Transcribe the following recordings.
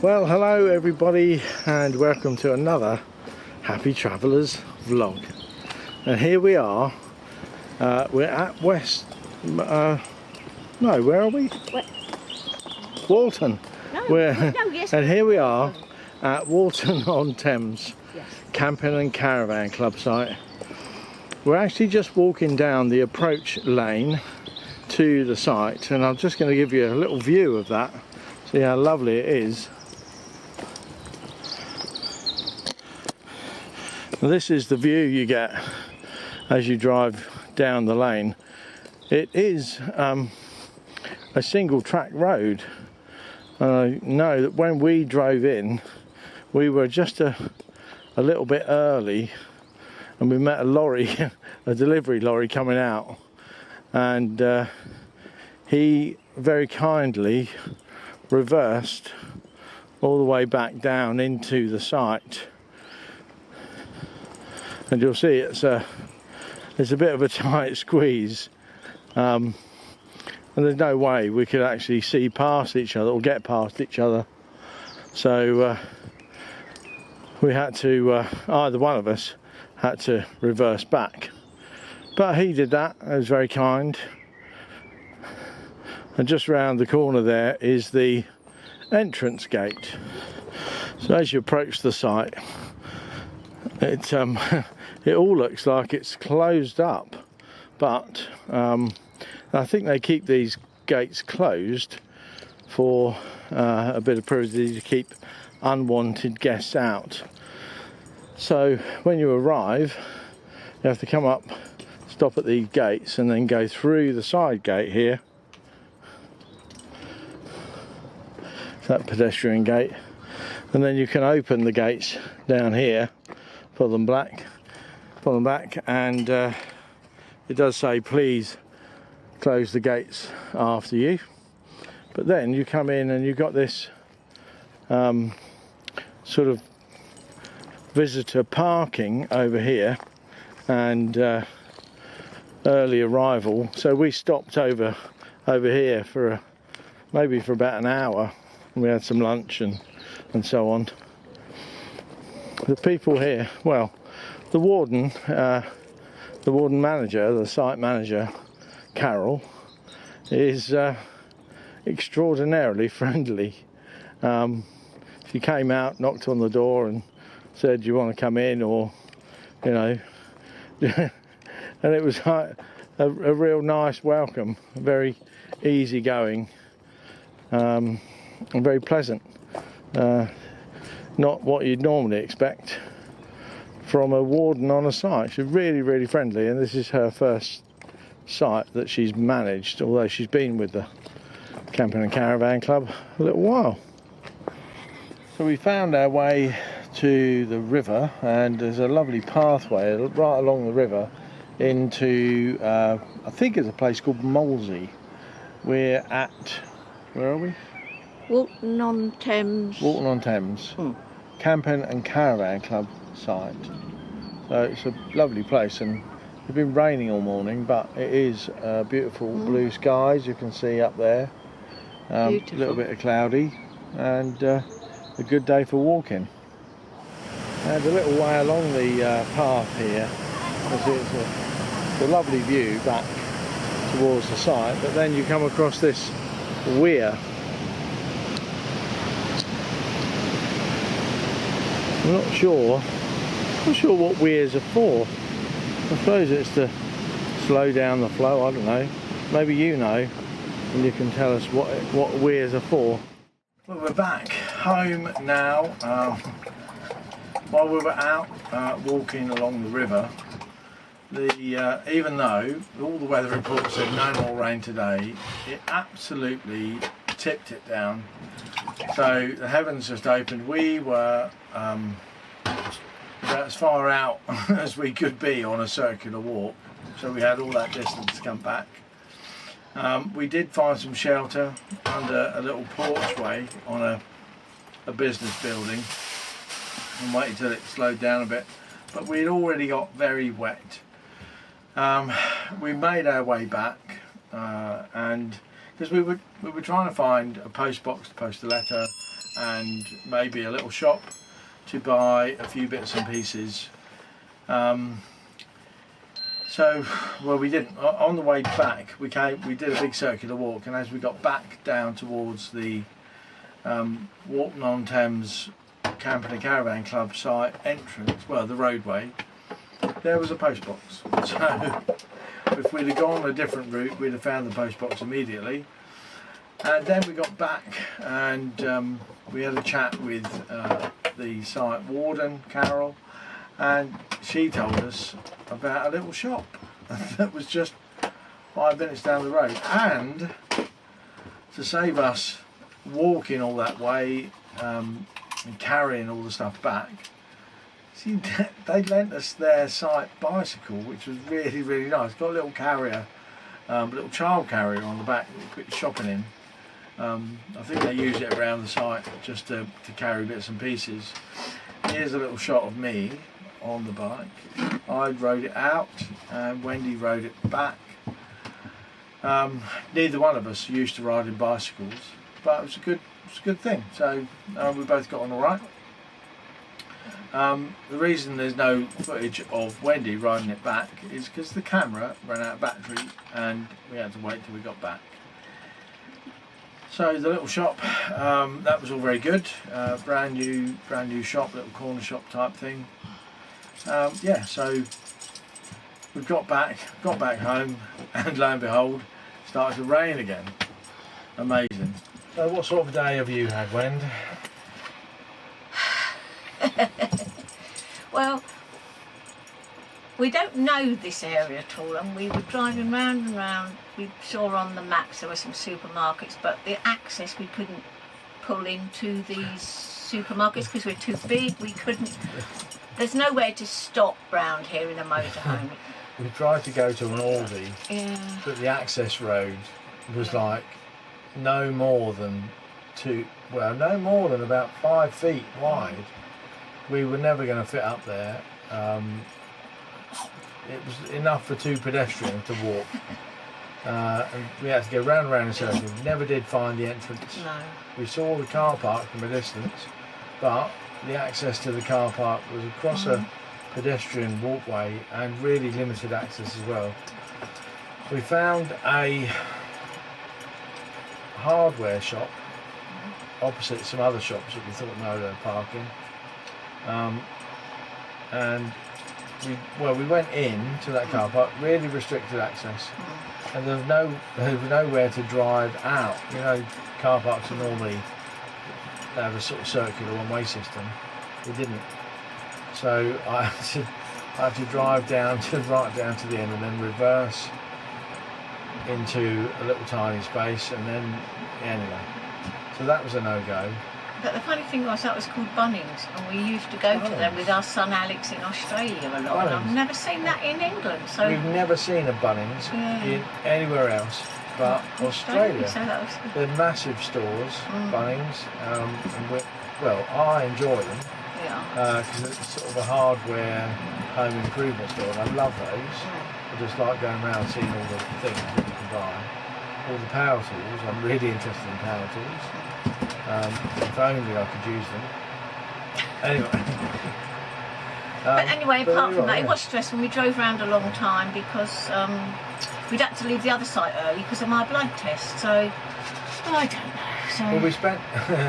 Well, hello everybody and welcome to another Happy Travellers vlog. And here we are, we're at no, where are we? Walton. Yes. And here we are at Walton-on-Thames, yes. Camping and Caravan Club site. We're actually just walking down the approach lane to the site, and I'm just going to give you a little view of that, see how lovely it is. This is the view you get as you drive down the lane. It is a single track road. I know that when we drove in, we were just a little bit early, and we met a lorry, a delivery lorry coming out, and he very kindly reversed all the way back down into the site. And you'll see it's a bit of a tight squeeze, and there's no way we could actually see past each other or get past each other, so we had to, either one of us had to reverse back, but he did that. It was very kind. And just round the corner there is the entrance gate. So as you approach the site, it all looks like it's closed up, but I think they keep these gates closed for a bit of privacy, to keep unwanted guests out. So when you arrive, you have to come up, stop at the gates, and then go through the side gate here, that pedestrian gate, and then you can open the gates down here, pull them back, and it does say please close the gates after you. But then you come in and you've got this sort of visitor parking over here, and early arrival. So we stopped over here for maybe for about an hour. We had some lunch and so on. The people here, well, the warden manager, the site manager, Carol, is extraordinarily friendly. She came out, knocked on the door and said, "Do you want to come in?" or, you know, and it was a real nice welcome, very easygoing, and very pleasant. Not what you'd normally expect from a warden on a site. She's really, really friendly, and this is her first site that she's managed, although she's been with the Camping and Caravan Club a little while. So we found our way to the river, and there's a lovely pathway right along the river into I think it's a place called Molesey. We're at, where are we? Walton-on-Thames. Walton-on-Thames, Camping and Caravan Club site. So it's a lovely place, and it's been raining all morning, but it is beautiful blue skies you can see up there. A little bit of cloudy, and a good day for walking. And a little way along the path here, it's a lovely view back towards the site, but then you come across this weir. I'm not sure what weirs are for. I suppose it's to slow down the flow, I don't know. Maybe you know, and you can tell us what weirs are for. Well, we're back home now. While we were out walking along the river, even though all the weather reports said no more rain today, it absolutely tipped it down. So the heavens just opened. We were about as far out as we could be on a circular walk, so we had all that distance to come back. We did find some shelter under a little porchway on a business building, and waited till it slowed down a bit, but we'd already got very wet. We made our way back, and because we were trying to find a post box to post a letter, and maybe a little shop to buy a few bits and pieces. So, well, we didn't. On the way back, we did a big circular walk, and as we got back down towards the Walton-on-Thames Camping and Caravan Club site entrance, well, the roadway, there was a post box. So, if we'd have gone a different route, we'd have found the post box immediately. And then we got back, and we had a chat with the site warden, Carol, and she told us about a little shop that was just 5 minutes down the road, and to save us walking all that way and carrying all the stuff back, see, they lent us their site bicycle, which was really, really nice. Got a little carrier, little child carrier on the back that you put your shopping in. I think they use it around the site just to carry bits and pieces. Here's a little shot of me on the bike. I rode it out and Wendy rode it back. Neither one of us used to riding bicycles, but it was a good thing. So we both got on all right. The reason there's no footage of Wendy riding it back is because the camera ran out of battery and we had to wait till we got back. So the little shop, that was all very good. Brand new shop, little corner shop type thing. Yeah, so we got back home, and lo and behold, it started to rain again. Amazing. So what sort of day have you had, Wend? Well, we don't know this area at all, and we were driving round and round. We saw on the maps there were some supermarkets, but the access, we couldn't pull into these supermarkets because we're too big. We couldn't. There's nowhere to stop round here in a motorhome. We tried to go to an Aldi, Yeah. but the access road was like no more than about 5 feet wide. We were never going to fit up there. It was enough for 2 pedestrians to walk. And we had to go round and round in circles. We never did find the entrance. No. We saw the car park from a distance, but the access to the car park was across a pedestrian walkway and really limited access as well. We found a hardware shop opposite some other shops that we thought no, they were parking, and we went in to that car park, really restricted access, and there was nowhere to drive out. You know, car parks are normally, they have a sort of circular one-way system. We didn't, so I had to drive right down to the end and then reverse into a little tiny space, and then anyway, so that was a no-go. But the funny thing was, that was called Bunnings, and we used to go to them with our son Alex in Australia a lot. And I've never seen that in England. So we've never seen a Bunnings in anywhere else but Australia. So that was good. They're massive stores, Bunnings, and I enjoy them because it's sort of a hardware home improvement store, and I love those. I just like going around seeing all the things that you can buy. All the power tools, I'm really interested in power tools. If only I could use them. Anyway. But anyway, apart from that, it was stressful. We drove around a long time because we'd had to leave the other site early because of my blood test. So, I don't know. So, well,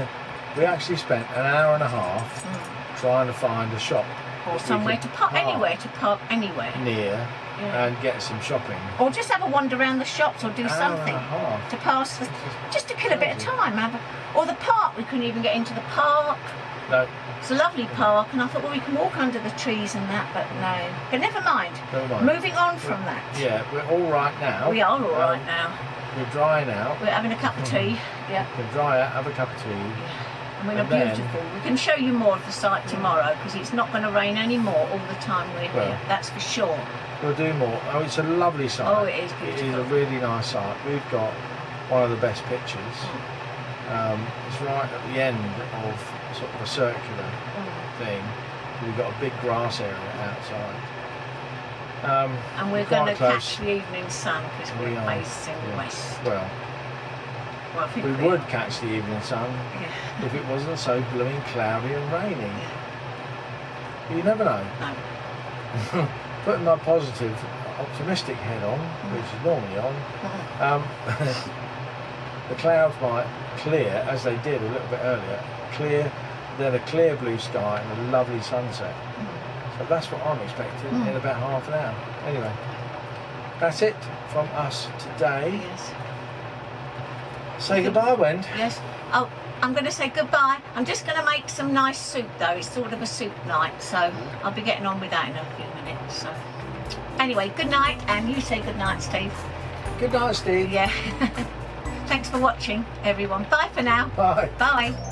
we actually spent an hour and a half trying to find a shop. Or somewhere to park, anywhere to park anywhere. Near. And get some shopping. Or just have a wander around the shops or do something to pass just to kill a bit of time. Or the park, we couldn't even get into the park. No. It's a lovely park, and I thought, well, we can walk under the trees and that, but no. But never mind. Moving on from that. Yeah, we're all right now. We are all right now. We're drying out. We're having a cup of tea. Yeah. We're dry out, have a cup of tea. Yeah. And we're beautiful. We can show you more of the site tomorrow because it's not going to rain anymore all the time we're here. That's for sure. We'll do more. Oh, it's a lovely site. Oh, it is beautiful. It is a really nice site. We've got one of the best pictures. It's right at the end of sort of a circular thing. We've got a big grass area outside. And we're going to catch the evening sun because we're facing west. Well, Well, I think we would catch the evening sun Yeah. if it wasn't so blooming cloudy and rainy. You never know. No. Putting my positive, optimistic head on, which is normally on, the clouds might clear, as they did a little bit earlier, then a clear blue sky and a lovely sunset. So that's what I'm expecting in about half an hour. Anyway, that's it from us today. Yes. Say goodbye, Wend. Yes. Oh, I'm going to say goodbye. I'm just going to make some nice soup though. It's sort of a soup night, so I'll be getting on with that in a few minutes. So anyway, good night, and you say good night, Steve. Good night, Steve. Yeah. Thanks for watching, everyone. Bye for now. Bye. Bye.